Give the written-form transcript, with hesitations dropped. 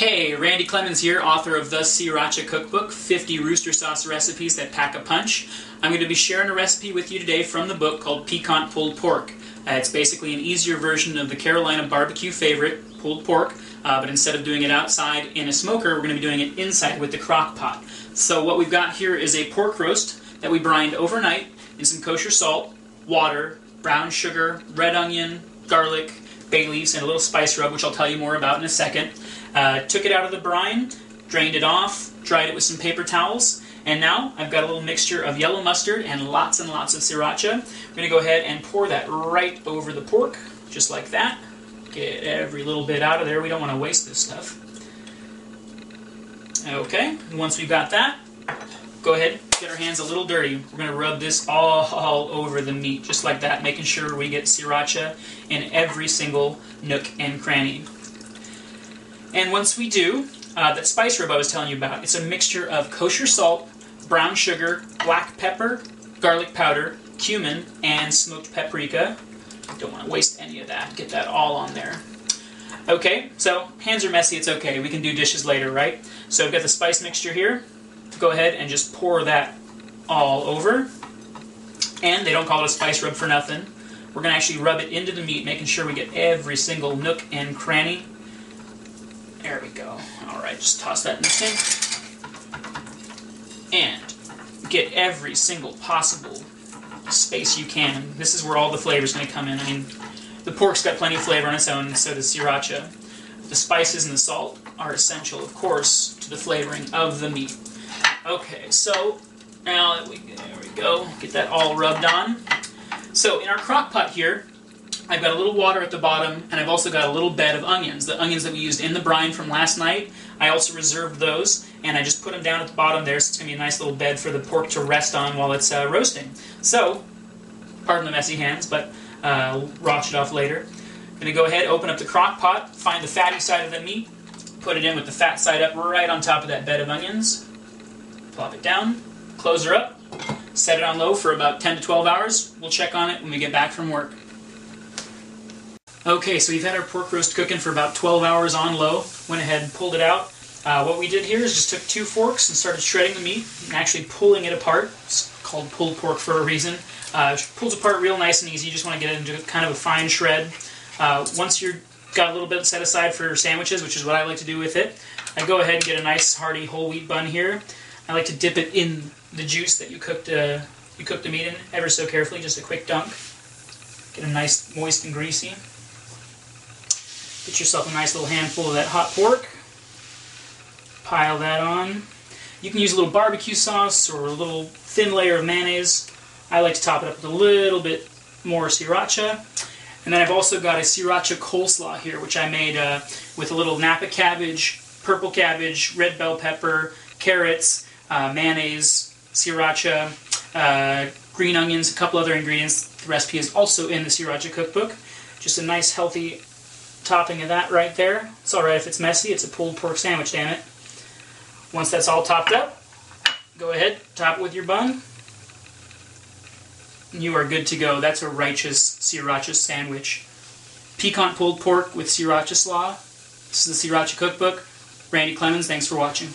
Hey, Randy Clemens here, author of the Sriracha Cookbook, 50 rooster sauce recipes that pack a punch. I'm going to be sharing a recipe with you today from the book called Piquant Pulled Pork. It's basically an easier version of the Carolina barbecue favorite, pulled pork, but instead of doing it outside in a smoker, we're going to be doing it inside with the crock pot. So what we've got here is a pork roast that we brined overnight in some kosher salt, water, brown sugar, red onion, garlic, bay leaves, and a little spice rub, which I'll tell you more about in a second. Took it out of the brine, drained it off, dried it with some paper towels, and now I've got a little mixture of yellow mustard and lots of sriracha. We're going to go ahead and pour that right over the pork, just like that. Get every little bit out of there. We don't want to waste this stuff. Okay, and once we've got that, go ahead, get our hands a little dirty. We're going to rub this all over the meat, just like that, making sure we get sriracha in every single nook and cranny. And once we do, that spice rub I was telling you about, it's a mixture of kosher salt, brown sugar, black pepper, garlic powder, cumin, and smoked paprika. Don't want to waste any of that. Get that all on there. Okay, so hands are messy, it's okay. We can do dishes later, right? So I've got the spice mixture here. Go ahead and just pour that all over. And they don't call it a spice rub for nothing. We're going to actually rub it into the meat, making sure we get every single nook and cranny. There we go. Alright, just toss that in the sink. And get every single possible space you can. This is where all the flavor is going to come in. I mean, the pork's got plenty of flavor on its own, and so does sriracha. The spices and the salt are essential, of course, to the flavoring of the meat. Okay, so now there we go. Get that all rubbed on. So in our crock pot here, I've got a little water at the bottom, and I've also got a little bed of onions. The onions that we used in the brine from last night, I also reserved those, and I just put them down at the bottom there, so it's going to be a nice little bed for the pork to rest on while it's roasting. So, pardon the messy hands, but I'll wash it off later. I'm going to go ahead, open up the crock pot, find the fatty side of the meat, put it in with the fat side up right on top of that bed of onions, plop it down, close her up, set it on low for about 10 to 12 hours. We'll check on it when we get back from work. Okay, so we've had our pork roast cooking for about 12 hours on low. Went ahead and pulled it out. What we did here is just took 2 forks and started shredding the meat and actually pulling it apart. It's called pulled pork for a reason. Pulls apart real nice and easy. You just want to get it into kind of a fine shred. Once you've got a little bit set aside for sandwiches, which is what I like to do with it, I go ahead and get a nice hearty whole wheat bun here. I like to dip it in the juice that you cooked the meat in ever so carefully, just a quick dunk. Get them nice, moist and greasy. Get yourself a nice little handful of that hot pork. Pile that on. You can use a little barbecue sauce or a little thin layer of mayonnaise. I like to top it up with a little bit more sriracha. And then I've also got a sriracha coleslaw here, which I made with a little Napa cabbage, purple cabbage, red bell pepper, carrots, mayonnaise, sriracha, green onions, a couple other ingredients. The recipe is also in the Sriracha Cookbook. Just a nice, healthy topping of that right there. It's alright if it's messy, it's a pulled pork sandwich, damn it. Once that's all topped up, go ahead, top it with your bun. And you are good to go. That's a righteous sriracha sandwich. Piquant pulled pork with sriracha slaw. This is the Sriracha Cookbook. Randy Clemens, thanks for watching.